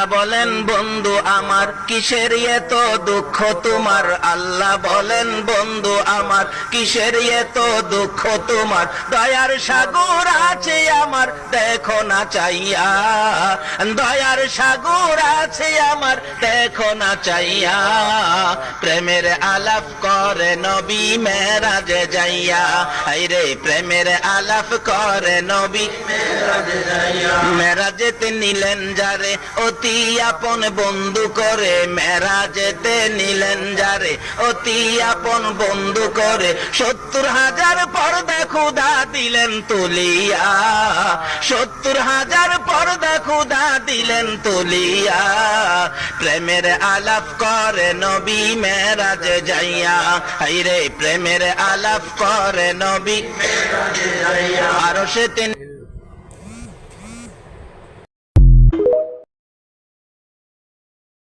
আল্লাহ বলেন বন্ধু আমার কিসের এত দুঃখ তোমার, আল্লাহ বলেন বন্ধু আমার কিসের এত দুঃখ তোমার, দয়ার সাগর আছে আমার দেখো না চাইয়া, দয়ার সাগর আছে আমার দেখো না চাইয়া, প্রেমের আলাপ করে নবী মেরাজে যাইয়া, আইরে প্রেমের আলাপ করে নবী মেরাজে যাইয়া, মেরাজেতে নিলেন যারে অতি আপন বন্ধু করে, মেরাজেতে নিলেন যারে অতি আপন বন্ধু করে, 70,000 পর্দা খুদা দিলেন তুলিয়া, 70,000 পর্দা খুদা দিলেন তুলিয়া, প্রেমের আলাপ করে নবী মেরাজে যাইয়া, হাইরে প্রেমের আলাপ করে নবী মেরাজে যাইয়া, আরশেতে